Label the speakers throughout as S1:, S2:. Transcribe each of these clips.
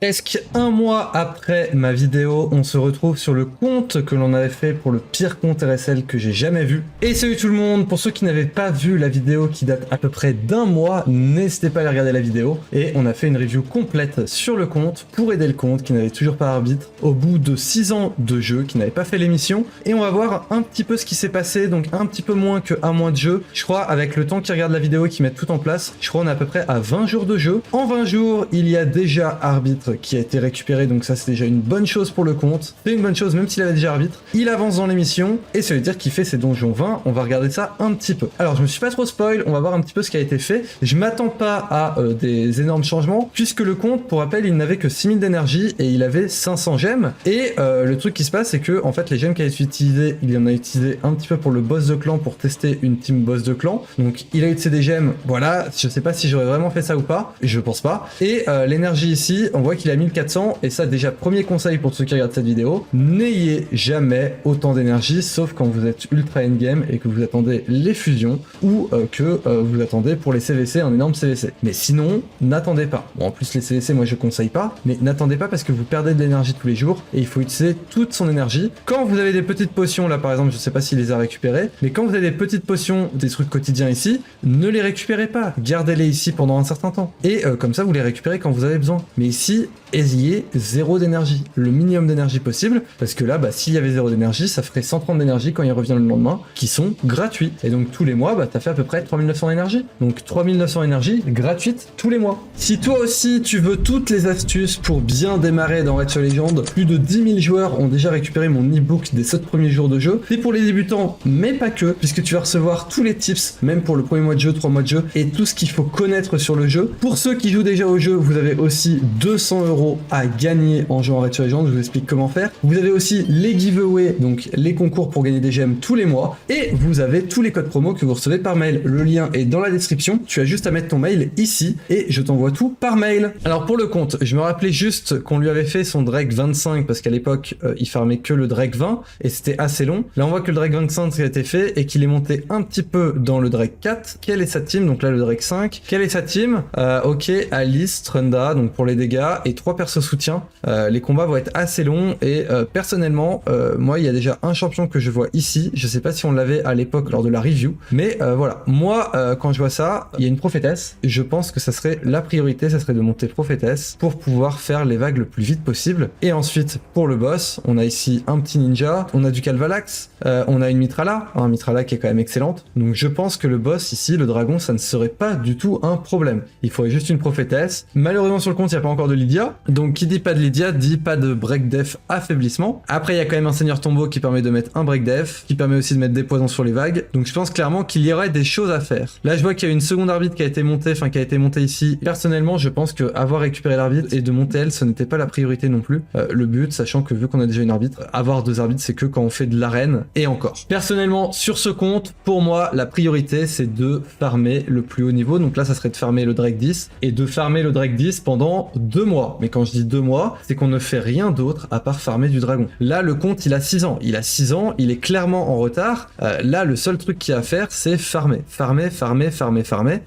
S1: Presque un mois après ma vidéo, on se retrouve sur le compte que l'on avait fait pour le pire compte RSL que j'ai jamais vu. Et salut tout le monde, pour ceux qui n'avaient pas vu la vidéo qui date à peu près d'un mois, n'hésitez pas à aller regarder la vidéo. Et on a fait une review complète sur le compte pour aider le compte qui n'avait toujours pas arbitre au bout de 6 ans de jeu, qui n'avait pas fait l'émission. Et on va voir un petit peu ce qui s'est passé, donc un petit peu moins que un mois de jeu. Je crois avec le temps qu'ils regardent la vidéo et qu'ils mettent tout en place, je crois on est à peu près à 20 jours de jeu. En 20 jours, il y a déjà arbitre qui a été récupéré, donc ça c'est déjà une bonne chose pour le compte. C'est une bonne chose même s'il avait déjà arbitre. Il avance dans l'émission et ça veut dire qu'il fait ses donjons 20. On va regarder ça un petit peu. Alors je me suis pas trop spoil, on va voir un petit peu ce qui a été fait. Je m'attends pas à des énormes changements puisque le compte, pour rappel, il n'avait que 6000 d'énergie et il avait 500 gemmes. Et le truc qui se passe, c'est que en fait les gemmes qu'il a utilisées, il en a utilisé un petit peu pour le boss de clan, pour tester une team boss de clan. Donc il a utilisé des gemmes, voilà. Je sais pas si j'aurais vraiment fait ça ou pas, je pense pas. Et l'énergie ici, on voit qu'il a 1400, et ça déjà premier conseil pour ceux qui regardent cette vidéo, n'ayez jamais autant d'énergie sauf quand vous êtes ultra endgame et que vous attendez les fusions ou que vous attendez pour les CVC un énorme CVC. Mais sinon, n'attendez pas. Bon, en plus les CVC moi je conseille pas, mais n'attendez pas parce que vous perdez de l'énergie tous les jours et il faut utiliser toute son énergie. Quand vous avez des petites potions là par exemple, je sais pas s'il les a récupérées, mais quand vous avez des petites potions, des trucs quotidiens ici, ne les récupérez pas, gardez-les ici pendant un certain temps et comme ça vous les récupérez quand vous avez besoin. Mais ici, ayez 0 d'énergie, le minimum d'énergie possible, parce que là, bah, s'il y avait 0 d'énergie, ça ferait 130 d'énergie quand il revient le lendemain, qui sont gratuits. Et donc tous les mois, bah, t'as fait à peu près 3900 énergie. Donc 3900 énergie gratuite tous les mois. Si toi aussi, tu veux toutes les astuces pour bien démarrer dans Red Shadow Legends, plus de 10 000 joueurs ont déjà récupéré mon e-book des 7 premiers jours de jeu. C'est pour les débutants, mais pas que, puisque tu vas recevoir tous les tips, même pour le premier mois de jeu, 3 mois de jeu, et tout ce qu'il faut connaître sur le jeu. Pour ceux qui jouent déjà au jeu, vous avez aussi 200 € à gagner en jouant à Red Shadow Legends, je vous explique comment faire. Vous avez aussi les giveaways, donc les concours pour gagner des gemmes tous les mois, et vous avez tous les codes promo que vous recevez par mail. Le lien est dans la description, tu as juste à mettre ton mail ici, et je t'envoie tout par mail. Alors pour le compte, je me rappelais juste qu'on lui avait fait son Drake 25, parce qu'à l'époque, il farmait que le Drake 20, et c'était assez long. Là on voit que le Drake 25 a été fait, et qu'il est monté un petit peu dans le Drake 4. Quelle est sa team? Donc là le Drake 5. Quelle est sa team? Ok, Alice, Trunda, donc pour les dégâts, et 3 persos soutien. Les combats vont être assez longs et personnellement, moi il y a déjà un champion que je vois ici. Je sais pas si on l'avait à l'époque lors de la review, mais voilà. Moi, quand je vois ça, il y a une prophétesse. Je pense que ça serait la priorité, ça serait de monter prophétesse pour pouvoir faire les vagues le plus vite possible. Et ensuite, pour le boss, on a ici un petit ninja, on a du Calvalax, on a une Mitrala, un Mitrala qui est quand même excellente. Donc je pense que le boss ici, le dragon, ça ne serait pas du tout un problème. Il faudrait juste une prophétesse. Malheureusement sur le compte, il n'y a pas encore de Lydia. Donc qui dit pas de Lydia dit pas de break def affaiblissement. Après il y a quand même un seigneur tombeau qui permet de mettre un break def, qui permet aussi de mettre des poisons sur les vagues. Donc je pense clairement qu'il y aurait des choses à faire. Là je vois qu'il y a une seconde arbitre qui a été montée, ici. Personnellement je pense que avoir récupéré l'arbitre et de monter elle, ce n'était pas la priorité non plus. Le but, sachant que vu qu'on a déjà une arbitre, avoir 2 arbitres c'est que quand on fait de l'arène et encore. Personnellement sur ce compte, pour moi la priorité c'est de farmer le plus haut niveau. Donc là ça serait de farmer le Drake 10 et de farmer le Drake 10 pendant 2 mois. Mais quand je dis 2 mois, c'est qu'on ne fait rien d'autre à part farmer du dragon. Là, le compte, il a 6 ans. Il a 6 ans, il est clairement en retard. Là, le seul truc qu'il y a à faire, c'est farmer. Farmer.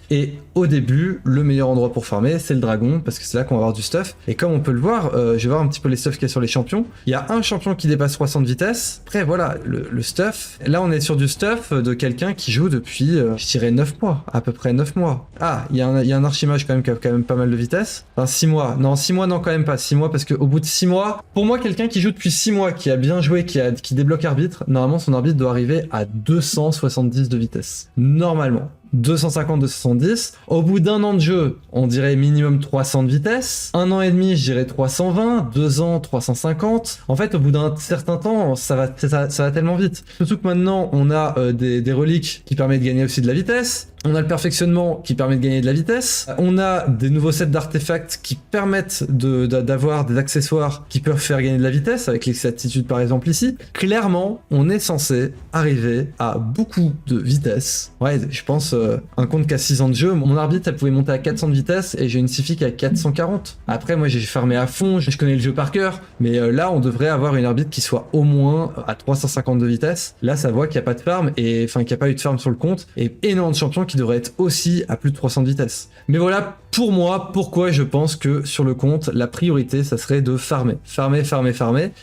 S1: Et au début, le meilleur endroit pour farmer, c'est le dragon, parce que c'est là qu'on va avoir du stuff. Et comme on peut le voir, je vais voir un petit peu les stuffs qu'il y a sur les champions. Il y a un champion qui dépasse 300 de vitesse. Après, voilà, le stuff. Là, on est sur du stuff de quelqu'un qui joue depuis, je dirais 9 mois. À peu près 9 mois. Ah, il y a un archimage quand même qui a quand même pas mal de vitesse. Enfin, 6 mois. Non, 6 mois, non, quand même pas 6 mois, parce qu'au bout de 6 mois, pour moi, quelqu'un qui joue depuis 6 mois, qui a bien joué, qui débloque arbitre, normalement, son arbitre doit arriver à 270 de vitesse. Normalement. 250, 270. Au bout d'un an de jeu, on dirait minimum 300 de vitesse. 1 an et demi, je dirais 320. 2 ans, 350. En fait, au bout d'un certain temps, ça va tellement vite. Surtout que maintenant, on a des reliques qui permettent de gagner aussi de la vitesse. On a le perfectionnement qui permet de gagner de la vitesse. On a des nouveaux sets d'artefacts qui permettent d'avoir des accessoires qui peuvent faire gagner de la vitesse, avec l'exactitude par exemple ici. Clairement, on est censé arriver à beaucoup de vitesse. Ouais, je pense un compte qui a 6 ans de jeu, mon arbitre elle pouvait monter à 400 de vitesse et j'ai une Sifi qui a 440. Après moi j'ai farmé à fond, je connais le jeu par cœur, mais là on devrait avoir une arbitre qui soit au moins à 350 de vitesse. Là ça voit qu'il n'y a pas de farm, et enfin qu'il n'y a pas eu de farm sur le compte, et énormément de champions qui devraient être aussi à plus de 300 de vitesse. Mais voilà pour moi pourquoi je pense que sur le compte la priorité ça serait de farmer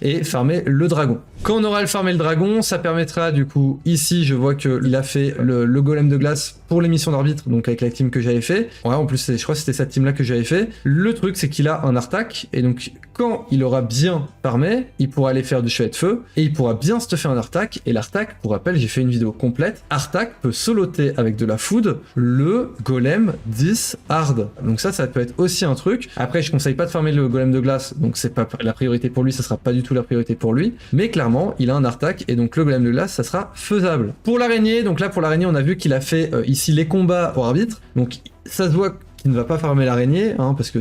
S1: et farmer le dragon. Quand on aura farmé le dragon, ça permettra du coup, ici je vois qu'il a fait le golem de glace pour l'émission d'arbitre, donc avec la team que j'avais fait. Ouais, en plus je crois que c'était cette team là que j'avais fait. Le truc c'est qu'il a un Artak, et donc quand il aura bien farmé, il pourra aller faire du chevalier de feu, et il pourra bien stuffer un Artak, et l'Artak, pour rappel j'ai fait une vidéo complète, Artak peut soloter avec de la food le golem 10 hard. Donc ça peut être aussi un truc. Après je conseille pas de farmer le golem de glace, donc c'est pas la priorité pour lui, ça sera pas du tout la priorité pour lui, mais clairement il a un Artak, et donc le golem de glace ça sera faisable. Pour l'araignée, donc là pour l'araignée on a vu qu'il a fait ici les combats pour arbitre, donc ça se voit qu'il ne va pas farmer l'araignée, hein, parce que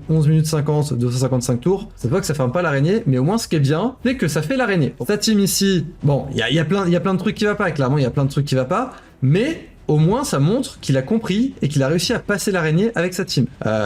S1: 11 minutes 50, 255 tours, ça se voit que ça farme pas l'araignée, mais au moins ce qui est bien, c'est que ça fait l'araignée. Pour ta team ici, bon, il y a plein de trucs qui va pas, clairement il y a plein de trucs qui va pas, mais au moins ça montre qu'il a compris et qu'il a réussi à passer l'araignée avec sa team.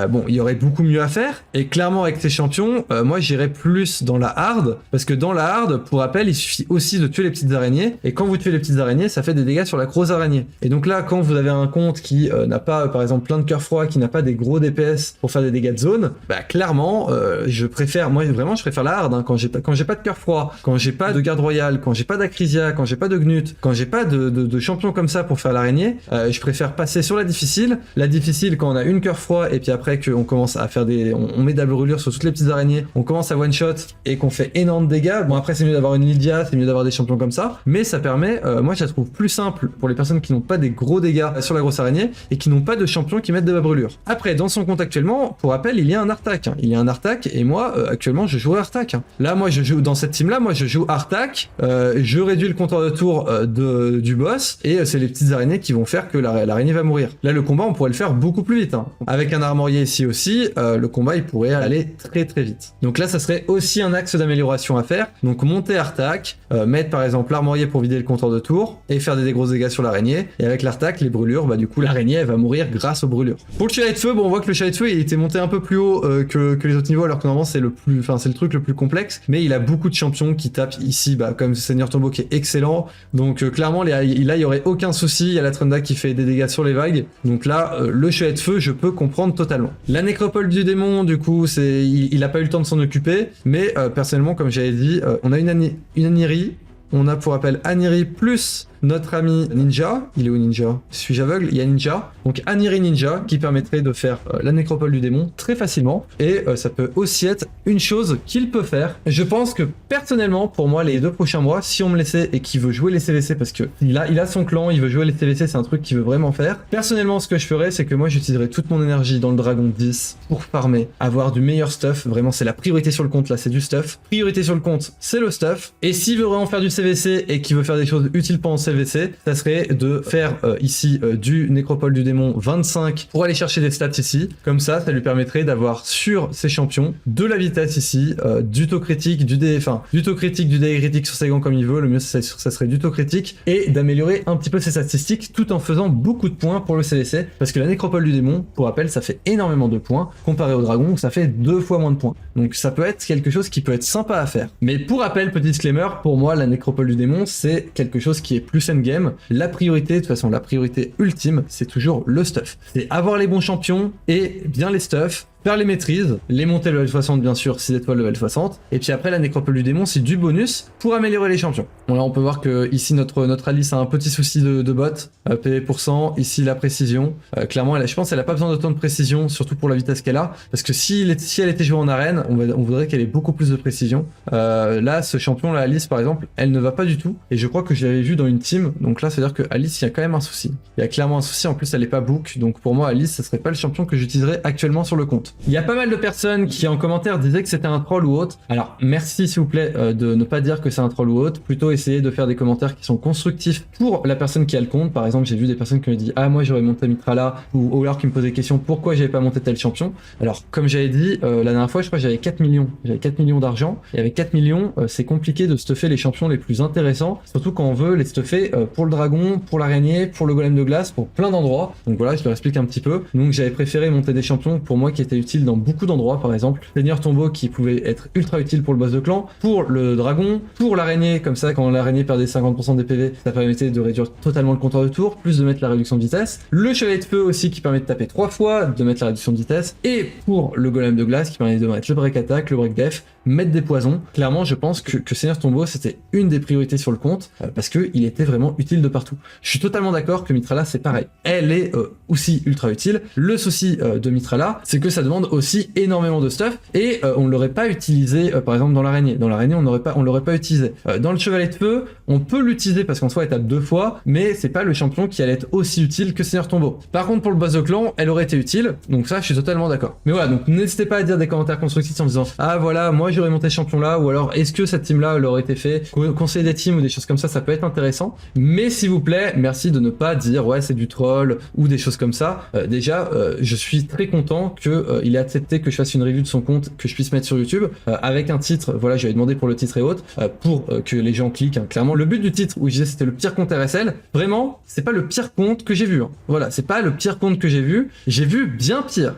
S1: Bon, il y aurait beaucoup mieux à faire, et clairement avec tes champions, moi j'irais plus dans la hard, parce que dans la hard, pour rappel, il suffit aussi de tuer les petites araignées, et quand vous tuez les petites araignées, ça fait des dégâts sur la grosse araignée. Et donc là, quand vous avez un compte qui n'a pas, par exemple, plein de cœurs froids, qui n'a pas des gros DPS pour faire des dégâts de zone, bah clairement, je préfère la hard, hein, quand j'ai pas de cœur froid, quand j'ai pas de garde royale, quand j'ai pas d'Acrisia, quand j'ai pas de Gnut, quand j'ai pas de champions comme ça pour faire l'araignée, je préfère passer sur la difficile. La difficile, quand on a une cœur froid et puis après qu'on commence à faire on met de la brûlure sur toutes les petites araignées, on commence à one shot et qu'on fait énorme de dégâts. Bon, après c'est mieux d'avoir une Lydia, c'est mieux d'avoir des champions comme ça, mais ça permet, moi je la trouve plus simple pour les personnes qui n'ont pas des gros dégâts sur la grosse araignée et qui n'ont pas de champions qui mettent de la brûlure. Après, dans son compte actuellement, pour rappel, il y a un Artak, hein. Il y a un Artak, et moi actuellement je joue Artak, hein. Là moi je joue dans cette team là, moi je joue Artak, je réduis le compteur de tour du boss, et c'est les petites araignées qui vont faire que l'araignée va mourir. Là le combat on pourrait le faire beaucoup plus vite, hein. Avec un armorier ici aussi, le combat il pourrait aller très très vite. Donc là ça serait aussi un axe d'amélioration à faire, donc monter Artak, mettre par exemple l'armorier pour vider le compteur de tour et faire des gros dégâts sur l'araignée, et avec l'Artak les brûlures, bah du coup l'araignée elle va mourir grâce aux brûlures. Pour le chevalier de feu, bon on voit que le chevalier de feu il était monté un peu plus haut que les autres niveaux, alors que normalement c'est le truc le plus complexe, mais il a beaucoup de champions qui tapent ici, bah comme Seigneur Tombeau qui est excellent, donc clairement là il y aurait aucun souci. Il y a la Trunda qui fait des dégâts sur les vagues, donc là le chevalier de feu je peux comprendre totalement. La nécropole du démon, du coup il a pas eu le temps de s'en occuper, mais personnellement comme j'avais dit, on a une Aniri, on a pour rappel Aniri plus notre ami Ninja. Il est où Ninja? Suis-je aveugle? Il y a Ninja. Donc Aniri Ninja qui permettrait de faire la nécropole du démon très facilement, et ça peut aussi être une chose qu'il peut faire. Je pense que personnellement pour moi les 2 prochains mois, si on me laissait et qu'il veut jouer les CVC, parce que il a son clan, il veut jouer les CVC, c'est un truc qu'il veut vraiment faire. Personnellement ce que je ferais, c'est que moi j'utiliserais toute mon énergie dans le dragon 10 pour farmer, avoir du meilleur stuff. Vraiment c'est la priorité sur le compte, là c'est du stuff. Priorité sur le compte c'est le stuff, et s'il veut vraiment faire du CVC et qu'il veut faire des choses utiles pendant CVC, ça serait de faire ici du nécropole du démon 25 pour aller chercher des stats ici. Comme ça lui permettrait d'avoir sur ses champions de la vitesse ici, du taux critique, du taux critique, du dégât critique sur ses gants comme il veut. Le mieux ça serait du taux critique, et d'améliorer un petit peu ses statistiques tout en faisant beaucoup de points pour le CVC, parce que la nécropole du démon, pour rappel, ça fait énormément de points comparé au dragon, ça fait 2 fois moins de points. Donc ça peut être quelque chose qui peut être sympa à faire. Mais pour rappel, petit disclaimer, pour moi la nécropole du démon c'est quelque chose qui est plus endgame. La priorité, de toute façon la priorité ultime, c'est toujours le stuff. C'est avoir les bons champions et bien les stuff, faire les maîtrises, les monter level 60 bien sûr, 6 étoiles level 60, et puis après la nécropole du démon c'est du bonus pour améliorer les champions. Bon là on peut voir que ici notre Alice a un petit souci de bot, PV%, ici la précision, clairement je pense qu'elle a pas besoin d'autant de précision, surtout pour la vitesse qu'elle a, parce que si elle était jouée en arène, on voudrait qu'elle ait beaucoup plus de précision. Là ce champion, la Alice par exemple, elle ne va pas du tout, et je crois que je l'avais vu dans une team, donc là ça veut dire que Alice il y a quand même un souci. Il y a clairement un souci, en plus elle est pas book, donc pour moi Alice ça serait pas le champion que j'utiliserais actuellement sur le compte. compte. Il y a pas mal de personnes qui en commentaire disaient que c'était un troll ou autre. Alors merci s'il vous plaît de ne pas dire que c'est un troll ou autre, plutôt essayer de faire des commentaires qui sont constructifs pour la personne qui a le compte. Par exemple, j'ai vu des personnes qui me disent ah moi j'aurais monté Mithra ou alors qui me posaient des questions pourquoi j'avais pas monté tel champion. Alors comme j'avais dit la dernière fois, je crois que j'avais 4 millions d'argent, et avec 4 millions c'est compliqué de stuffer les champions les plus intéressants, surtout quand on veut les stuffer pour le dragon, pour l'araignée, pour le golem de glace, pour plein d'endroits. Donc voilà, je leur explique un petit peu. Donc j'avais préféré monter des champions pour moi qui étaient utiles dans beaucoup d'endroits, par exemple Seigneur Tombeau qui pouvait être ultra utile pour le boss de clan, pour le dragon, pour l'araignée, comme ça quand l'araignée perdait 50% des PV, ça permettait de réduire totalement le compteur de tour, plus de mettre la réduction de vitesse. Le chevalier de feu aussi qui permet de taper 3 fois, de mettre la réduction de vitesse, et pour le golem de glace qui permet de mettre le break attack, le break def, mettre des poisons. Clairement je pense que Seigneur Tombeau c'était une des priorités sur le compte parce que il était vraiment utile de partout. Je suis totalement d'accord que Mithra c'est pareil, elle est aussi ultra utile. Le souci de Mithra c'est que ça demande aussi énormément de stuff et on ne l'aurait pas utilisé par exemple dans l'araignée. Dans l'araignée on l'aurait pas utilisé. Dans le chevalier de feu on peut l'utiliser parce qu'en soi elle tape 2 fois, mais c'est pas le champion qui allait être aussi utile que Seigneur Tombeau. Par contre pour le boss de clan elle aurait été utile, donc ça je suis totalement d'accord. Mais voilà, donc n'hésitez pas à dire des commentaires constructifs en disant ah voilà moi j'aurais monté champion là, ou alors est-ce que cette team là l'aurait été fait, conseiller des teams ou des choses comme ça peut être intéressant. Mais s'il vous plaît merci de ne pas dire ouais c'est du troll ou des choses comme ça. Déjà je suis très content que il ait accepté que je fasse une review de son compte, que je puisse mettre sur YouTube avec un titre, voilà j'avais demandé pour le titre et autres pour que les gens cliquent hein. Clairement le but du titre où je disais c'était le pire compte RSL, vraiment c'est pas le pire compte que j'ai vu hein. Voilà c'est pas le pire compte que j'ai vu bien pire,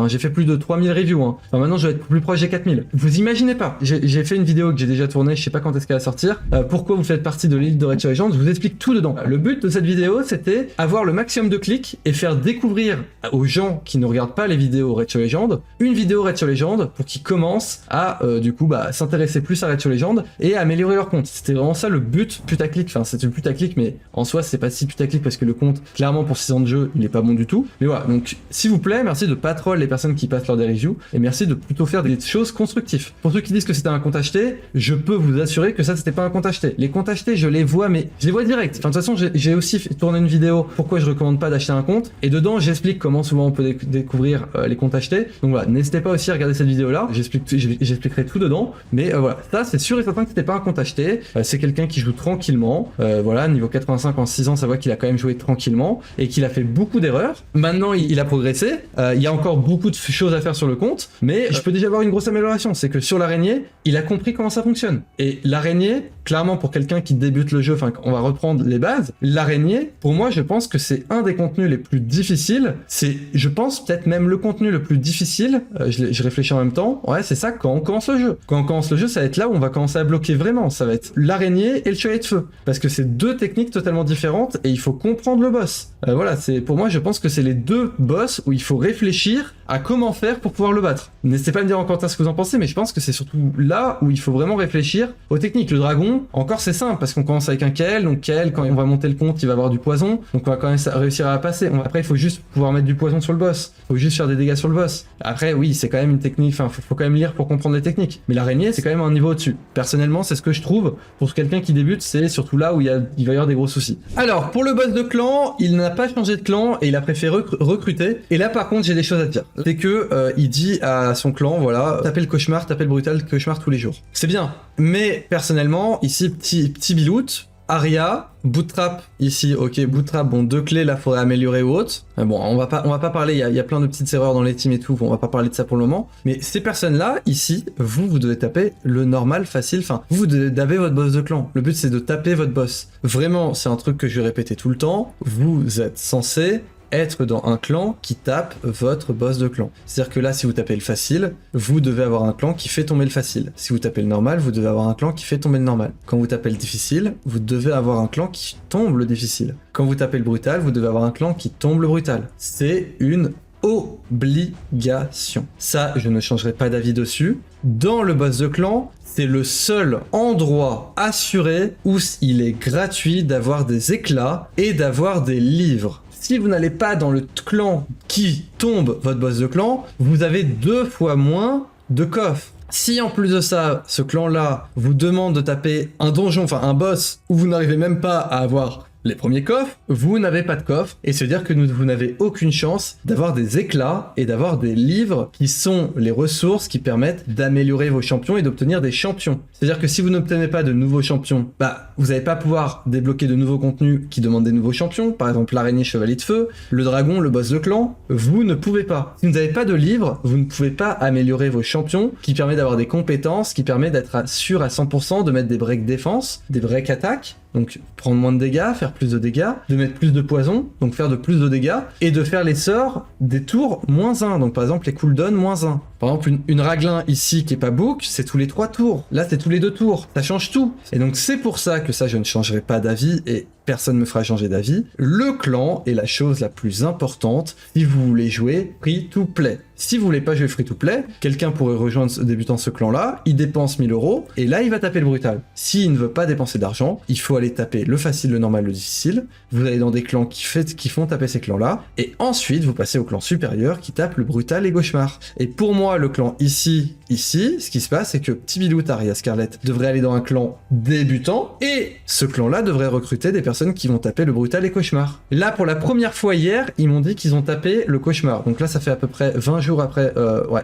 S1: hein. J'ai fait plus de 3000 reviews hein. Enfin, maintenant je vais être plus proche des 4000. Vous imaginez pas, j'ai fait une vidéo que j'ai déjà tournée, je sais pas quand est-ce qu'elle va sortir, pourquoi vous faites partie de l'élite de Rachel Legends, je vous explique tout dedans. Le but de cette vidéo c'était avoir le maximum de clics et faire découvrir aux gens qui ne regardent pas les vidéos Rachel Legends une vidéo Rachel Legends pour qu'ils commencent à du coup s'intéresser plus à Rachel Legends et à améliorer leur compte. C'était vraiment ça le but putaclic, enfin c'était le putaclic mais en soi c'est pas si putaclic parce que le compte clairement pour 6 ans de jeu il est pas bon du tout. Mais voilà, donc s'il vous plaît merci de pas troll les personnes qui passent lors des reviews et merci de plutôt faire des choses constructives. Pour ceux qui disent que c'était un compte acheté, je peux vous assurer que ça c'était pas un compte acheté. Les comptes achetés je les vois mais je les vois direct. Enfin de toute façon j'ai aussi tourné une vidéo pourquoi je recommande pas d'acheter un compte et dedans j'explique comment souvent on peut découvrir les comptes achetés. Donc voilà, n'hésitez pas aussi à regarder cette vidéo là, j'expliquerai tout dedans. Mais voilà, ça c'est sûr et certain que c'était pas un compte acheté, c'est quelqu'un qui joue tranquillement, voilà, niveau 85 en 6 ans ça voit qu'il a quand même joué tranquillement et qu'il a fait beaucoup d'erreurs. Maintenant il a progressé, il y a encore beaucoup de choses à faire sur le compte, mais je peux déjà avoir une grosse amélioration, c'est que sur l'araignée, il a compris comment ça fonctionne. Et l'araignée, clairement pour quelqu'un qui débute le jeu, enfin on va reprendre les bases, l'araignée, pour moi je pense que c'est un des contenus les plus difficiles, c'est je pense peut-être même le contenu le plus difficile, je réfléchis en même temps, ouais c'est ça quand on commence le jeu. Quand on commence le jeu ça va être là où on va commencer à bloquer vraiment, ça va être l'araignée et le chevalier de feu, parce que c'est deux techniques totalement différentes et il faut comprendre le boss. Voilà, c'est pour moi je pense que c'est les deux boss où il faut réfléchir à comment faire pour pouvoir le battre. N'hésitez pas à me dire en commentaire ce que vous en pensez, mais je pense que c'est surtout là où il faut vraiment réfléchir aux techniques. Le dragon, encore c'est simple, parce qu'on commence avec un KL, donc KL quand on va monter le compte, il va avoir du poison, donc on va quand même réussir à la passer. Après il faut juste pouvoir mettre du poison sur le boss, il faut juste faire des dégâts sur le boss. Après oui, c'est quand même une technique, enfin faut quand même lire pour comprendre les techniques, mais l'araignée c'est quand même un niveau au-dessus. Personnellement c'est ce que je trouve, pour quelqu'un qui débute, c'est surtout là où il va y avoir des gros soucis. Alors pour le boss de clan, il n'a pas changé de clan et il a préféré recruter, et là par contre j'ai des choses à dire. C'est que il dit à son clan, voilà, tapez le cauchemar, tapez le brutal cauchemar tous les jours. C'est bien, mais personnellement, ici, petit bilout, Aria, Boottrap, ici, ok, Boottrap, bon, 2 clés, là, faudrait améliorer ou autre. Bon, on va pas parler, il y a plein de petites erreurs dans les teams et tout, on va pas parler de ça pour le moment. Mais ces personnes-là, ici, vous devez taper le normal, facile, enfin, vous devez daber votre boss de clan. Le but, c'est de taper votre boss. Vraiment, c'est un truc que je vais répéter tout le temps, vous êtes censé être dans un clan qui tape votre boss de clan. C'est-à-dire que là, si vous tapez le facile, vous devez avoir un clan qui fait tomber le facile. Si vous tapez le normal, vous devez avoir un clan qui fait tomber le normal. Quand vous tapez le difficile, vous devez avoir un clan qui tombe le difficile. Quand vous tapez le brutal, vous devez avoir un clan qui tombe le brutal. C'est une obligation. Ça, je ne changerai pas d'avis dessus. Dans le boss de clan, c'est le seul endroit assuré où il est gratuit d'avoir des éclats et d'avoir des livres. Si vous n'allez pas dans le clan qui tombe votre boss de clan, vous avez 2 fois moins de coffres. Si en plus de ça, ce clan-là vous demande de taper un donjon, enfin un boss, où vous n'arrivez même pas à avoir les premiers coffres, vous n'avez pas de coffre, et c'est-à-dire que vous n'avez aucune chance d'avoir des éclats et d'avoir des livres qui sont les ressources qui permettent d'améliorer vos champions et d'obtenir des champions. C'est-à-dire que si vous n'obtenez pas de nouveaux champions, vous n'allez pas pouvoir débloquer de nouveaux contenus qui demandent des nouveaux champions, par exemple l'araignée chevalier de feu, le dragon, le boss de clan, vous ne pouvez pas. Si vous n'avez pas de livre, vous ne pouvez pas améliorer vos champions, qui permet d'avoir des compétences, qui permet d'être sûr à 100%, de mettre des breaks défense, des breaks attaque, donc prendre moins de dégâts, faire plus de dégâts, de mettre plus de poison, donc faire de plus de dégâts, et de faire les sorts des tours -1, donc par exemple les cooldowns -1. Par exemple une Raglan ici qui est pas book, c'est tous les 3 tours, là c'est tous les 2 tours, ça change tout. Et donc c'est pour ça que ça je ne changerai pas d'avis, et personne ne me fera changer d'avis. Le clan est la chose la plus importante si vous voulez jouer free to play. Si vous voulez pas jouer free to play, quelqu'un pourrait rejoindre débutant ce clan-là, il dépense 1000 €, et là il va taper le brutal. S'il ne veut pas dépenser d'argent, il faut aller taper le facile, le normal, le difficile. Vous allez dans des clans qui font taper ces clans-là, et ensuite vous passez au clan supérieur qui tape le brutal et cauchemar. Et pour moi, le clan ici, ce qui se passe, c'est que Petit Bilou, Taria, Scarlett devrait aller dans un clan débutant, et ce clan-là devrait recruter des personnes qui vont taper le brutal et cauchemar. Là, pour la première fois hier, ils m'ont dit qu'ils ont tapé le cauchemar. Donc là, ça fait à peu près 20 jours après,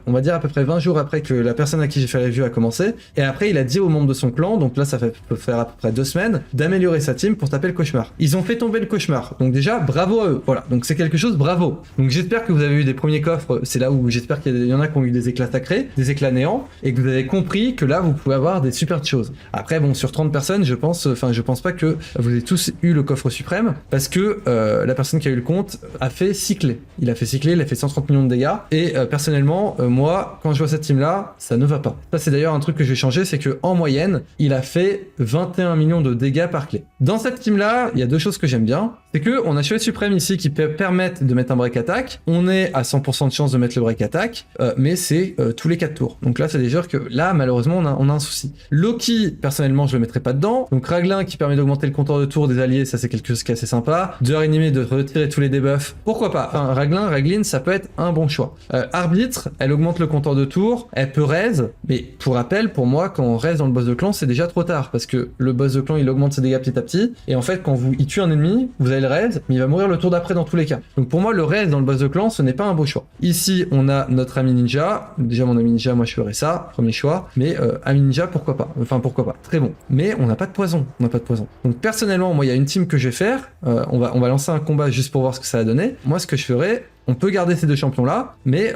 S1: on va dire à peu près 20 jours après que la personne à qui j'ai fait la review a commencé, et après il a dit aux membres de son clan, donc là ça peut faire à peu près 2 semaines, d'améliorer sa team pour taper le cauchemar. Ils ont fait tomber le cauchemar, donc déjà bravo à eux, voilà, donc c'est quelque chose, bravo. Donc j'espère que vous avez eu des premiers coffres, c'est là où j'espère qu'il y en a qui ont eu des éclats sacrés, des éclats néants, et que vous avez compris que là vous pouvez avoir des super choses. Après bon, sur 30 personnes, je pense pas que vous avez tous eu le coffre suprême, parce que la personne qui a eu le compte a fait cycler. Il a fait 130 millions de dégâts, et personnellement, moi, quand je vois cette team-là, ça ne va pas. Ça, c'est d'ailleurs un truc que je vais changer, c'est que en moyenne, il a fait 21 millions de dégâts par clé. Dans cette team-là, il y a 2 choses que j'aime bien. C'est que on a Chevalier Suprême ici qui permettent de mettre un break attack. On est à 100% de chance de mettre le break attack, mais c'est tous les 4 tours. Donc là, c'est déjà que là, malheureusement, on a un souci. Loki, personnellement, je le mettrai pas dedans. Donc Raglan qui permet d'augmenter le compteur de tours des alliés, ça c'est quelque chose qui est assez sympa. De réanimer, de retirer tous les debuffs. Pourquoi pas? Enfin, Raglan, ça peut être un bon choix. Arbitre, elle augmente le compteur de tours, elle peut raise, mais pour rappel, pour moi, quand on raise dans le boss de clan, c'est déjà trop tard, parce que le boss de clan, il augmente ses dégâts petit à petit, et en fait, quand il tue un ennemi, vous avez le raise, mais il va mourir le tour d'après dans tous les cas. Donc pour moi, le raise dans le boss de clan, ce n'est pas un beau choix. Ici, on a notre ami ninja, déjà mon ami ninja, moi je ferais ça, premier choix, mais ami ninja, pourquoi pas, très bon. Mais on n'a pas de poison, Donc personnellement, moi, il y a une team que je vais faire, on va lancer un combat juste pour voir ce que ça va donner. Moi, ce que je ferais, on peut garder ces 2 champions là, mais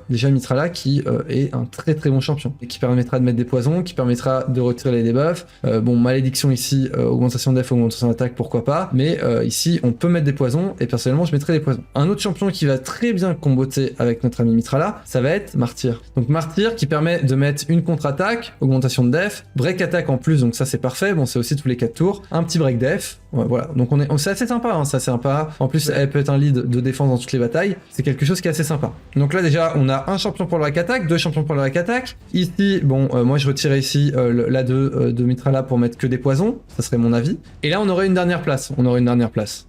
S1: déjà Mithrala qui est un très très bon champion et qui permettra de mettre des poisons, qui permettra de retirer les debuffs. Bon, malédiction ici, augmentation de def, augmentation d'attaque, pourquoi pas, mais ici on peut mettre des poisons, et personnellement je mettrai des poisons. Un autre champion qui va très bien comboter avec notre ami Mithrala, ça va être Martyr. Donc Martyr qui permet de mettre une contre-attaque, augmentation de def, break attaque en plus, donc ça c'est parfait, bon c'est aussi tous les 4 tours, un petit break def, ouais, voilà, donc c'est assez sympa, hein, ça c'est sympa. En plus elle peut être un lead de défense dans toutes les batailles, c'est quelque chose qui est assez sympa. Donc là déjà on a un champion pour le break attack, 2 champions pour le break attack. Ici bon moi je retirais ici la 2 de Mithrala pour mettre que des poisons, ça serait mon avis. Et là on aurait une dernière place,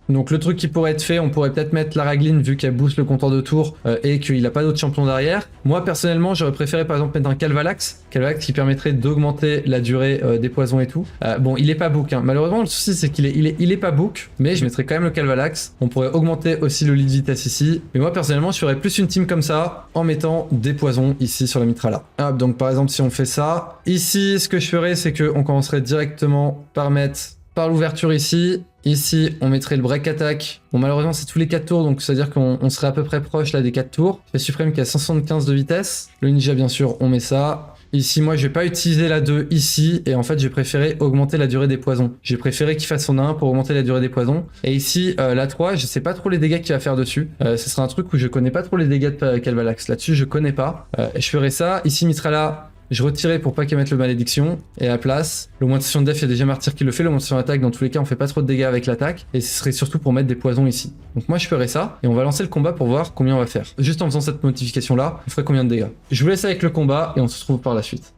S1: Donc le truc qui pourrait être fait, on pourrait peut-être mettre la Ragline vu qu'elle booste le compteur de tour et qu'il a pas d'autres champions derrière. Moi personnellement j'aurais préféré par exemple mettre un Calvalax qui permettrait d'augmenter la durée des poisons et tout. Bon il est pas book, hein. Malheureusement le souci c'est qu'il est pas book, mais je mettrais quand même le Calvalax. On pourrait augmenter aussi le lead vitesse ici, mais moi personnellement je ferais plus une team comme ça en mettant des poisons ici sur la Mithrala. Hop, donc par exemple si on fait ça, ici ce que je ferais c'est qu'on commencerait directement par mettre par l'ouverture ici. Ici, on mettrait le break attack. Bon, malheureusement, c'est tous les 4 tours, donc c'est-à-dire qu'on serait à peu près proche là des 4 tours. Le Suprême qui a 175 de vitesse. Le ninja, bien sûr, on met ça. Ici, moi, je vais pas utiliser la 2 ici, et en fait, j'ai préféré augmenter la durée des poisons. J'ai préféré qu'il fasse son 1 pour augmenter la durée des poisons. Et ici, la 3, je sais pas trop les dégâts qu'il va faire dessus. Ce sera un truc où je connais pas trop les dégâts de Calvalax. Là-dessus, je connais pas. Je ferai ça. Ici, Mithrala, je retirais pour pas qu'elle mette le malédiction, et à la place, l'augmentation de def, il y a déjà Martyr qui le fait, l'augmentation d'attaque, dans tous les cas, on fait pas trop de dégâts avec l'attaque, et ce serait surtout pour mettre des poisons ici. Donc moi je ferais ça, et on va lancer le combat pour voir combien on va faire. Juste en faisant cette modification là, on ferait combien de dégâts. Je vous laisse avec le combat, et on se retrouve par la suite.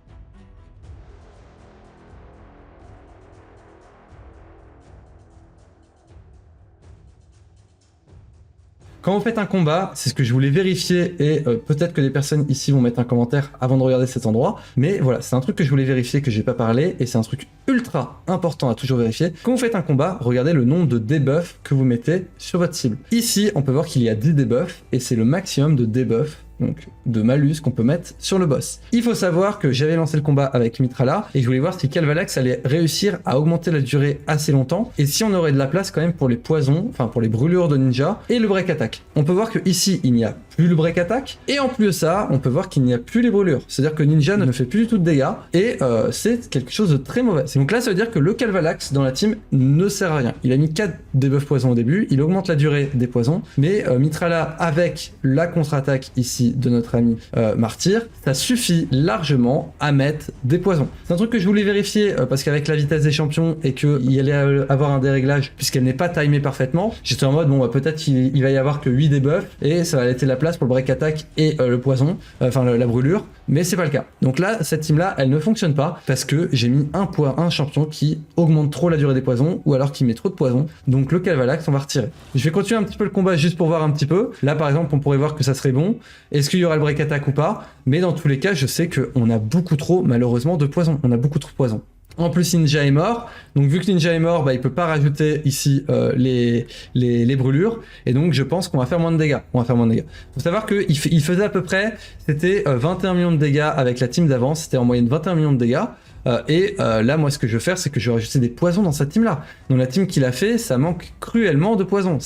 S1: Quand vous faites un combat, c'est ce que je voulais vérifier et peut-être que des personnes ici vont mettre un commentaire avant de regarder cet endroit, mais voilà, c'est un truc que je voulais vérifier, que j'ai pas parlé, et c'est un truc ultra important à toujours vérifier. Quand vous faites un combat, regardez le nombre de debuffs que vous mettez sur votre cible. Ici, on peut voir qu'il y a 10 debuffs, et c'est le maximum de debuffs, donc de malus qu'on peut mettre sur le boss. Il faut savoir que j'avais lancé le combat avec Mitrala et je voulais voir si Calvalax allait réussir à augmenter la durée assez longtemps et si on aurait de la place quand même pour les poisons, enfin pour les brûlures de ninja et le break attack. On peut voir que ici il n'y a plus le break attack et en plus de ça on peut voir qu'il n'y a plus les brûlures. C'est-à-dire que ninja ne fait plus du tout de dégâts et c'est quelque chose de très mauvais. Donc là ça veut dire que le Calvalax dans la team ne sert à rien. Il a mis 4 debuffs poison au début, il augmente la durée des poisons, mais Mitrala avec la contre-attaque ici de notre ami Martyr, ça suffit largement à mettre des poisons. C'est un truc que je voulais vérifier parce qu'avec la vitesse des champions et qu'il y allait avoir un déréglage puisqu'elle n'est pas timée parfaitement, j'étais en mode bon bah, peut-être il va y avoir que 8 debuffs et ça va laisser la place pour le break attack et le poison, enfin la brûlure, mais c'est pas le cas. Donc là, cette team là, elle ne fonctionne pas parce que j'ai mis un champion qui augmente trop la durée des poisons ou alors qui met trop de poisons, donc le Calvalax on va retirer. Je vais continuer un petit peu le combat juste pour voir un petit peu. Là par exemple on pourrait voir que ça serait bon. Est-ce qu'il y aura le break attack ou pas? Mais dans tous les cas, je sais qu'on a beaucoup trop, malheureusement, de poison. On a beaucoup trop de poison. En plus, Ninja est mort. Donc, vu que Ninja est mort, bah, il peut pas rajouter ici les brûlures. Et donc, je pense qu'on va faire moins de dégâts. Faut savoir qu'il faisait à peu près, c'était 21 millions de dégâts avec la team d'avant. C'était en moyenne 21 millions de dégâts. Là, moi, ce que je vais faire, c'est que je vais rajouter des poisons dans cette team-là. Dans la team qu'il a fait, ça manque cruellement de poison.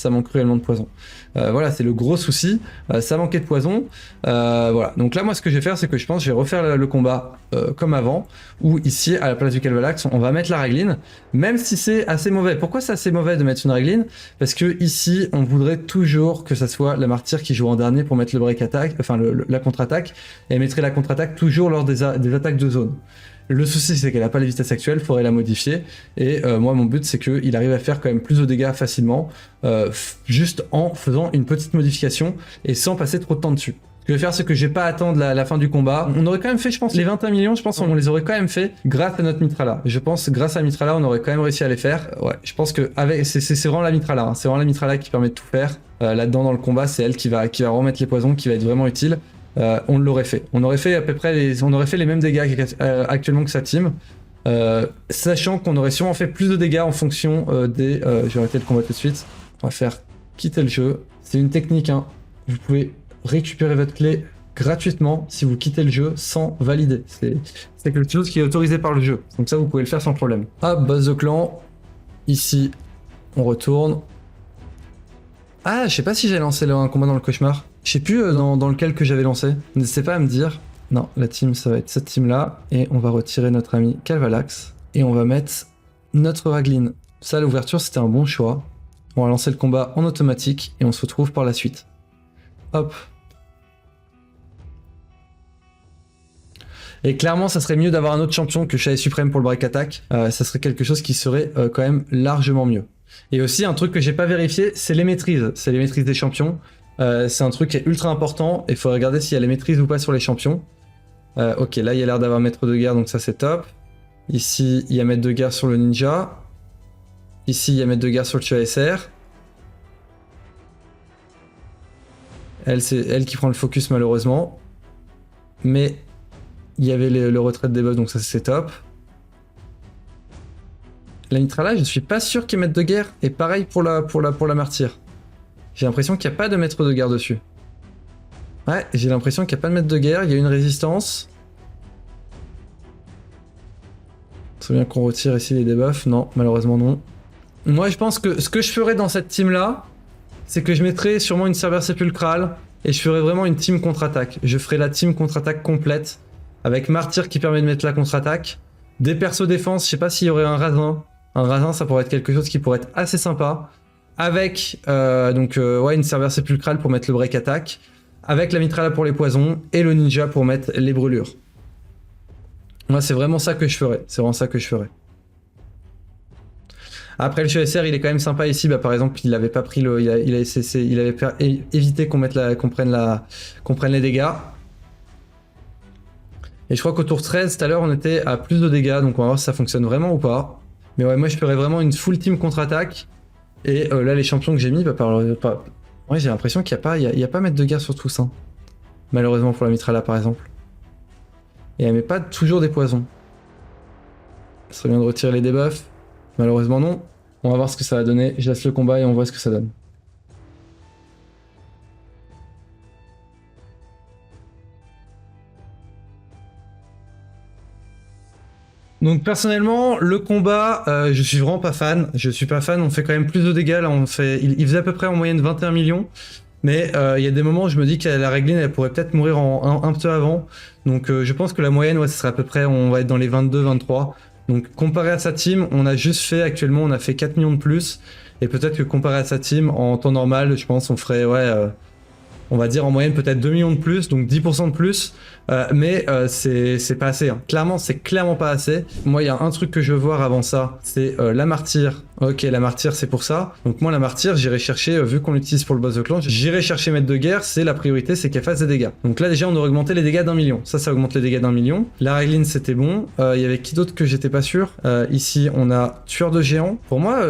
S1: Voilà, c'est le gros souci. Ça manquait de poison. Voilà. Donc là, moi, ce que je vais faire, c'est que je pense que je vais refaire le combat comme avant, où ici, à la place du Calvalax, on va mettre la ragline, même si c'est assez mauvais. Pourquoi c'est assez mauvais de mettre une ragline? Parce que ici, on voudrait toujours que ça soit la martyre qui joue en dernier pour mettre le break attack, enfin la contre-attaque, et elle mettrait la contre-attaque toujours lors des attaques de zone. Le souci, c'est qu'elle n'a pas la vitesse actuelle, il faudrait la modifier. Et moi, mon but, c'est qu'il arrive à faire quand même plus de dégâts facilement, juste en faisant une petite modification et sans passer trop de temps dessus. Ce que je vais faire, c'est que je vais pas attendre la fin du combat. On aurait quand même fait, je pense, les 21 millions, je pense on les aurait quand même fait grâce à notre Mitrala. Je pense, grâce à Mitrala, on aurait quand même réussi à les faire. Ouais, je pense que c'est vraiment la Mitrala. Hein. C'est vraiment la Mitrala qui permet de tout faire. Là-dedans, dans le combat, c'est elle qui va remettre les poisons, qui va être vraiment utile. On l'aurait fait. On aurait fait à peu près les mêmes dégâts actuellement que sa team, sachant qu'on aurait sûrement fait plus de dégâts en fonction des. Je vais arrêter le combat tout de suite. On va faire quitter le jeu. C'est une technique. Hein. Vous pouvez récupérer votre clé gratuitement si vous quittez le jeu sans valider. C'est quelque chose qui est autorisé par le jeu. Donc ça, vous pouvez le faire sans problème. Hop, boss de clan. Ici, on retourne. Ah, je sais pas si j'ai lancé un combat dans le cauchemar. Je sais plus dans lequel que j'avais lancé. N'hésitez pas à me dire. Non, la team, ça va être cette team-là. Et on va retirer notre ami Calvalax. Et on va mettre notre Ragline. Ça, l'ouverture, c'était un bon choix. On va lancer le combat en automatique. Et on se retrouve par la suite. Hop. Et clairement, ça serait mieux d'avoir un autre champion que Chaos Suprême pour le break attack. Ça serait quelque chose qui serait quand même largement mieux. Et aussi, un truc que j'ai pas vérifié, c'est les maîtrises. C'est les maîtrises des champions. C'est un truc qui est ultra important. Il faut regarder s'il y a les maîtrises ou pas sur les champions. Ok, là, il y a l'air d'avoir maître de guerre, donc ça, c'est top. Ici, il y a maître de guerre sur le ninja. Ici, il y a maître de guerre sur le CASR. Elle, c'est elle qui prend le focus, malheureusement. Mais il y avait le retrait de debuff, donc ça, c'est top. La Mitrala, je ne suis pas sûr qu'il y ait maître de guerre. Et pareil pour la martyre. J'ai l'impression qu'il n'y a pas de maître de guerre dessus. Ouais, j'ai l'impression qu'il n'y a pas de maître de guerre. Il y a une résistance. C'est bien qu'on retire ici les debuffs. Non, malheureusement non. Moi, je pense que ce que je ferais dans cette team-là, c'est que je mettrais sûrement une Cerbère sépulcrale et je ferais vraiment une team contre-attaque. Je ferais la team contre-attaque complète avec Martyr qui permet de mettre la contre-attaque. Des persos défense, je sais pas s'il y aurait un Razin. Un Razin, ça pourrait être quelque chose qui pourrait être assez sympa. Avec ouais, une Cerbère sépulcrale pour mettre le break attack. Avec la Mitrala pour les poisons et le ninja pour mettre les brûlures. Moi, c'est vraiment ça que je ferais. C'est vraiment ça que je ferais. Après, le CSR, il est quand même sympa ici. Bah, par exemple, il avait pas pris le. Il avait évité qu'on prenne les dégâts. Et je crois qu'au tour 13, tout à l'heure, on était à plus de dégâts. Donc, on va voir si ça fonctionne vraiment ou pas. Mais ouais, moi, je ferais vraiment une full team contre-attaque. Et là, les champions que j'ai mis, Ouais, j'ai l'impression qu'il n'y a pas, y a pas maître de guerre sur tous, hein. Malheureusement pour la Mitrala par exemple. Et elle met pas toujours des poisons. Ça serait bien de retirer les debuffs. Malheureusement non. On va voir ce que ça va donner. Je laisse le combat et on voit ce que ça donne. Donc personnellement, le combat, je suis vraiment pas fan. Je suis pas fan, on fait quand même plus de dégâts. Là, il faisait à peu près en moyenne 21 millions. Mais il y a des moments où je me dis que la Régline, elle pourrait peut-être mourir un peu avant. Donc je pense que la moyenne, ouais, ce serait à peu près, on va être dans les 22-23. Donc comparé à sa team, on a juste fait, actuellement, on a fait 4 millions de plus. Et peut-être que comparé à sa team, en temps normal, je pense on ferait, ouais, on va dire en moyenne peut-être 2 millions de plus, donc 10% de plus. Mais c'est pas assez, hein. Clairement, c'est clairement pas assez. Moi, il y a un truc que je veux voir avant ça, c'est la martyre. Ok, la martyre, c'est pour ça. Donc moi, la martyre, j'irai chercher, vu qu'on l'utilise pour le boss de clan, j'irai chercher maître de guerre, c'est la priorité, c'est qu'elle fasse des dégâts. Donc là, déjà, on aurait augmenté les dégâts d'1 million. Ça augmente les dégâts d'1 million. La Régline, c'était bon. Il y avait qui d'autre que j'étais pas sûr. Ici, on a tueur de géant. Pour moi,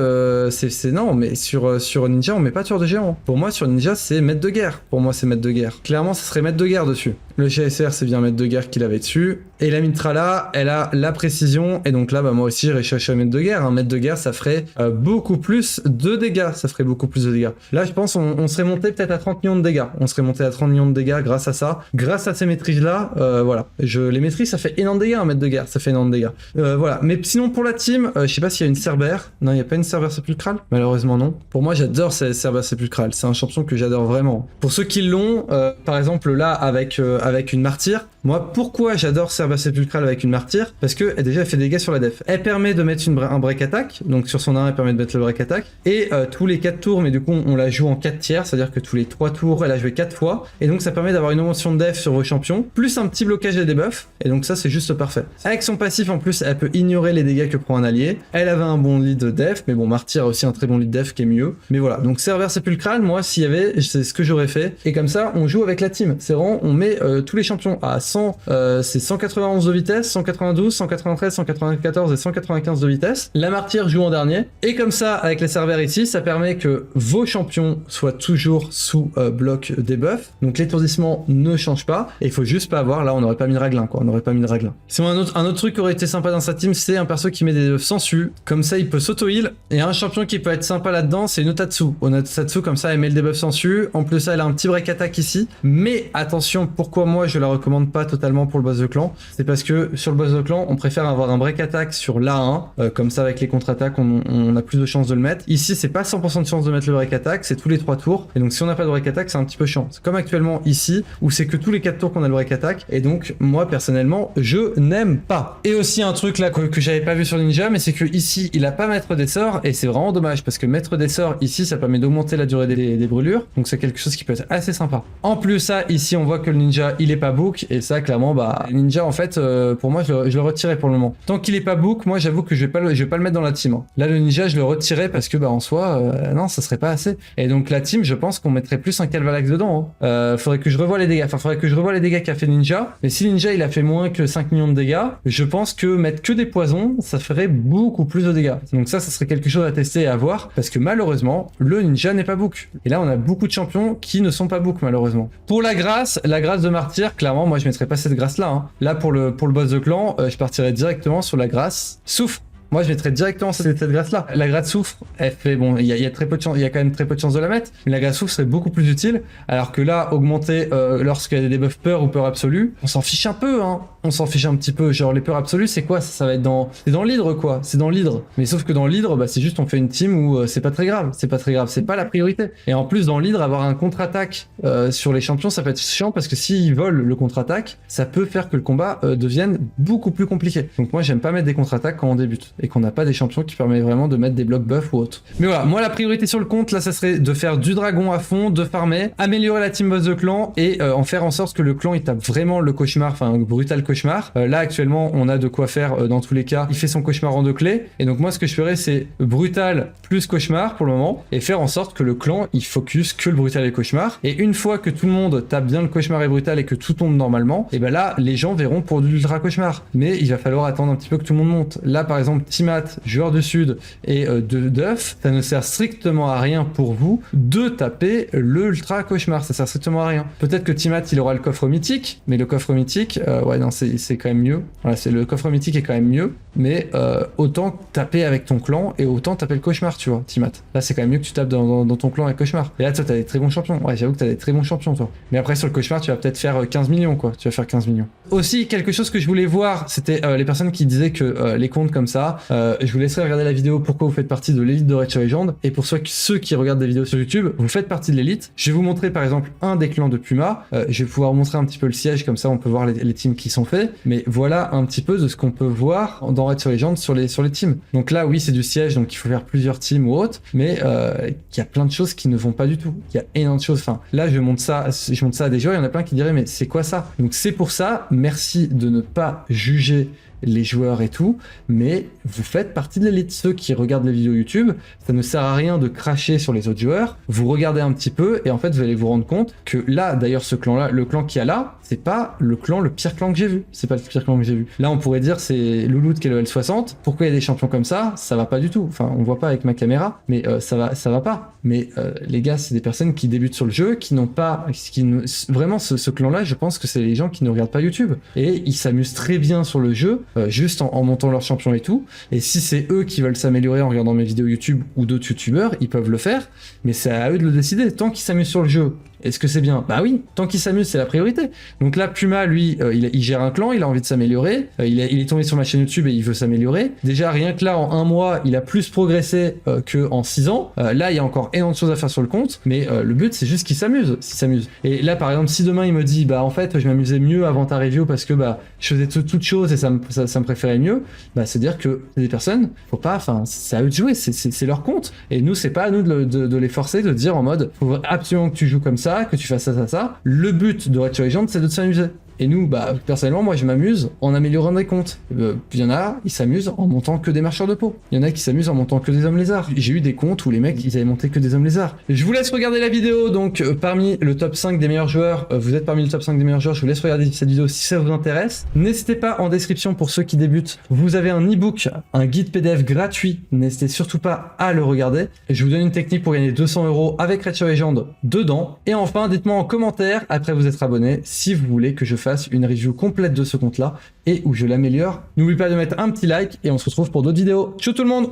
S1: c'est non, mais sur Ninja, on met pas tueur de géant. Pour moi, sur Ninja, c'est maître de guerre. Pour moi, c'est maître de guerre. Clairement, ça serait maître de guerre dessus. Le GSR, c'est bien maître de guerre qu'il avait dessus. Et la Mitrala, elle a la précision. Et donc là, bah, moi aussi, j'irais chercher un maître de guerre. Un maître de guerre, ça ferait beaucoup plus de dégâts. Ça ferait beaucoup plus de dégâts. Là, je pense on serait monté peut-être à 30 millions de dégâts. On serait monté à 30 millions de dégâts grâce à ça. Grâce à ces maîtrises-là, voilà. Les maîtrises, ça fait énorme de dégâts, un maître de guerre. Ça fait énorme de dégâts. Voilà. Mais sinon, pour la team, je sais pas s'il y a une Cerbère. Non, il n'y a pas une Cerbère sépulcrale. Malheureusement, non. Pour moi, j'adore cette Cerbère sépulcrale. C'est un champion que j'adore vraiment. Pour ceux qui l'ont, par exemple, là, avec une martyre, moi, pourquoi j'adore Cerbère sépulcrale avec une martyre? Parce que déjà, elle fait des dégâts sur la def. Elle permet de mettre un break attack. Donc sur son 1, elle permet de mettre le break attack. Et tous les 4 tours, mais du coup, on la joue en 4 tiers. C'est-à-dire que tous les 3 tours, elle a joué 4 fois. Et donc, ça permet d'avoir une augmentation de def sur vos champions, plus un petit blocage et des buffs. Et donc, ça, c'est juste parfait. Avec son passif, en plus, elle peut ignorer les dégâts que prend un allié. Elle avait un bon lead def, mais bon, martyr a aussi un très bon lead def qui est mieux. Mais voilà. Donc, Cerbère sépulcrale, moi, s'il y avait, c'est ce que j'aurais fait. Et comme ça, on joue avec la team. C'est vraiment, on met tous les champions à 100, c'est 191 de vitesse, 192, 193, 194 et 195 de vitesse. La martyre joue en dernier. Et comme ça, avec les serveurs ici, ça permet que vos champions soient toujours sous bloc debuff. Donc l'étourdissement ne change pas. Et il faut juste pas avoir, là on n'aurait pas mis de Raglan, quoi. On n'aurait pas mis de Raglan. Sinon, un autre truc qui aurait été sympa dans sa team, c'est un perso qui met des debuffs sensu. Comme ça, il peut s'auto-heal. Et un champion qui peut être sympa là-dedans, c'est une Otatsu. Une Otatsu, comme ça, elle met le debuff sensu. En plus, elle a un petit break attack ici. Mais attention, pourquoi moi je la recommande pas totalement pour le boss de clan? C'est parce que sur le boss de clan, on préfère avoir un break attack sur l'A1. Comme ça, avec les contre-attaques, on a plus de chances de le mettre. Ici, c'est pas 100% de chance de mettre le break attack, c'est tous les 3 tours. Et donc, si on n'a pas de break attack, c'est un petit peu chiant. C'est comme actuellement ici, où c'est que tous les 4 tours qu'on a le break attack. Et donc, moi, personnellement, je n'aime pas. Et aussi, un truc là que j'avais pas vu sur Ninja, mais c'est que ici, il a pas maître des sorts. Et c'est vraiment dommage, parce que maître des sorts, ici, ça permet d'augmenter la durée des brûlures. Donc, c'est quelque chose qui peut être assez sympa. En plus, ça, ici, on voit que le ninja, il est pas book. Et ça, clairement, bah, ninja, en fait, pour moi, je le retirais pour le moment. Tant qu'il est pas book, moi, j'avoue que je vais pas le mettre dans la team, hein. Là, le ninja, je le retirais parce que, bah, en soi, non, ça serait pas assez. Et donc, la team, je pense qu'on mettrait plus un Calvalax dedans, hein. Faudrait que je revoie les dégâts. Enfin, faudrait que je revoie les dégâts qu'a fait Ninja. Mais si Ninja, il a fait moins que 5 millions de dégâts, je pense que mettre que des poisons, ça ferait beaucoup plus de dégâts. Donc ça serait quelque chose à tester et à voir. Parce que malheureusement, le Ninja n'est pas book. Et là, on a beaucoup de champions qui ne sont pas book, malheureusement. Pour la grâce de martyr, clairement, moi, je mettrais pas cette grâce-là, hein. Là, pour le boss de clan, je partirais directement sur la grâce souffre. Moi, je mettrais directement cette grâce-là. La grâce soufre, elle fait, bon, il y a très peu de chance, il y a quand même très peu de chance de la mettre, mais la grâce soufre serait beaucoup plus utile, alors que là, augmenter lorsqu'il y a des debuffs peur ou peur absolue, on s'en fiche un peu, hein. On s'en fiche un petit peu. Genre, les peurs absolues, c'est quoi? Ça va être c'est dans l'hydre, quoi. C'est dans l'hydre. Mais sauf que dans l'hydre, bah, c'est juste, on fait une team où c'est pas très grave. C'est pas très grave. C'est pas la priorité. Et en plus, dans l'hydre, avoir un contre-attaque sur les champions, ça peut être chiant parce que s'ils volent le contre-attaque, ça peut faire que le combat devienne beaucoup plus compliqué. Donc, moi, j'aime pas mettre des contre-attaques quand on débute et qu'on n'a pas des champions qui permettent vraiment de mettre des blocs buff ou autre. Mais voilà, moi, la priorité sur le compte, là, ça serait de faire du dragon à fond, de farmer, améliorer la team boss de clan et en faire en sorte que le clan, il tape vraiment le cauchemar, enfin, un brutal cauchemar. Là, actuellement, on a de quoi faire dans tous les cas. Il fait son cauchemar en 2 clés. Et donc, moi, ce que je ferais, c'est brutal plus cauchemar pour le moment et faire en sorte que le clan, il focus que le brutal et le cauchemar. Et une fois que tout le monde tape bien le cauchemar et brutal et que tout tombe normalement, et ben là, les gens verront pour de l'ultra cauchemar. Mais il va falloir attendre un petit peu que tout le monde monte. Là, par exemple, Timat, joueur du Sud et de Duff, ça ne sert strictement à rien pour vous de taper le Ultra Cauchemar, ça sert strictement à rien. Peut-être que Timat il aura le coffre mythique, mais le coffre mythique, ouais non c'est quand même mieux. Voilà, le coffre mythique est quand même mieux, mais autant taper avec ton clan et autant taper le Cauchemar, tu vois, Timat. Là c'est quand même mieux que tu tapes dans ton clan avec Cauchemar. Et là toi t'as des très bons champions, ouais j'avoue que t'as des très bons champions toi. Mais après sur le Cauchemar tu vas peut-être faire 15 millions quoi, tu vas faire 15 millions. Aussi quelque chose que je voulais voir, c'était les personnes qui disaient que les comptes comme ça, je vous laisserai regarder la vidéo pourquoi vous faites partie de l'élite de Red Shadow Legends, et pour ceux qui regardent des vidéos sur YouTube, vous faites partie de l'élite. Je vais vous montrer par exemple un des clans de Puma, je vais pouvoir vous montrer un petit peu le siège, comme ça on peut voir les teams qui sont faits, mais voilà un petit peu de ce qu'on peut voir dans Red Shadow Legends sur les teams. Donc là oui c'est du siège, donc il faut faire plusieurs teams ou autres, mais il y a plein de choses qui ne vont pas du tout, il y a énormément de choses, enfin là je montre ça à des joueurs, il y en a plein qui diraient mais c'est quoi ça? Donc c'est pour ça, merci de ne pas juger les joueurs et tout, mais vous faites partie de l'élite. Ceux qui regardent les vidéos YouTube, ça ne sert à rien de cracher sur les autres joueurs, vous regardez un petit peu et en fait vous allez vous rendre compte que là, d'ailleurs ce clan là, le clan qu'il y a là, c'est pas le pire clan que j'ai vu, c'est pas le pire clan que j'ai vu. Là on pourrait dire c'est Louloute qui est level 60, pourquoi il y a des champions comme ça va pas du tout, enfin on voit pas avec ma caméra, mais ça va pas. Mais les gars, c'est des personnes qui débutent sur le jeu, qui n'ont pas, vraiment ce clan là, je pense que c'est les gens qui ne regardent pas YouTube, et ils s'amusent très bien sur le jeu, juste en montant leurs champions et tout, et si c'est eux qui veulent s'améliorer en regardant mes vidéos YouTube ou d'autres youtubeurs, ils peuvent le faire, mais c'est à eux de le décider. Tant qu'ils s'amusent sur le jeu, est-ce que c'est bien? Bah oui, tant qu'il s'amuse, c'est la priorité. Donc là, Puma, lui, il gère un clan, il a envie de s'améliorer, il est tombé sur ma chaîne YouTube et il veut s'améliorer. Déjà, rien que là, en un mois, il a plus progressé qu'en 6 ans. Là, il y a encore énormément de choses à faire sur le compte, mais le but, c'est juste qu'il s'amuse. Et là, par exemple, si demain, il me dit, bah en fait, je m'amusais mieux avant ta review parce que bah je faisais toutes choses et ça me préférait mieux, bah c'est dire que des personnes, faut pas, enfin, c'est à eux de jouer, c'est leur compte. Et nous, c'est pas à nous de les forcer, de dire en mode, faut absolument que tu joues comme ça, que tu fasses ça. Le but de Red Shadow Legends, c'est de s'amuser. Et nous, bah, personnellement, moi, je m'amuse en améliorant des comptes. Il y en a, ils s'amusent en montant que des marcheurs de peau. Il y en a qui s'amusent en montant que des hommes lézards. J'ai eu des comptes où les mecs, ils avaient monté que des hommes lézards. Je vous laisse regarder la vidéo, donc, parmi le top 5 des meilleurs joueurs, vous êtes parmi le top 5 des meilleurs joueurs, je vous laisse regarder cette vidéo si ça vous intéresse. N'hésitez pas, en description, pour ceux qui débutent, vous avez un e-book, un guide PDF gratuit. N'hésitez surtout pas à le regarder. Je vous donne une technique pour gagner 200 € avec Red Shadow Legends dedans. Et enfin, dites-moi en commentaire, après vous être abonné, si vous voulez que je fasse une review complète de ce compte là et où je l'améliore. N'oubliez pas de mettre un petit like et on se retrouve pour d'autres vidéos. Ciao tout le monde!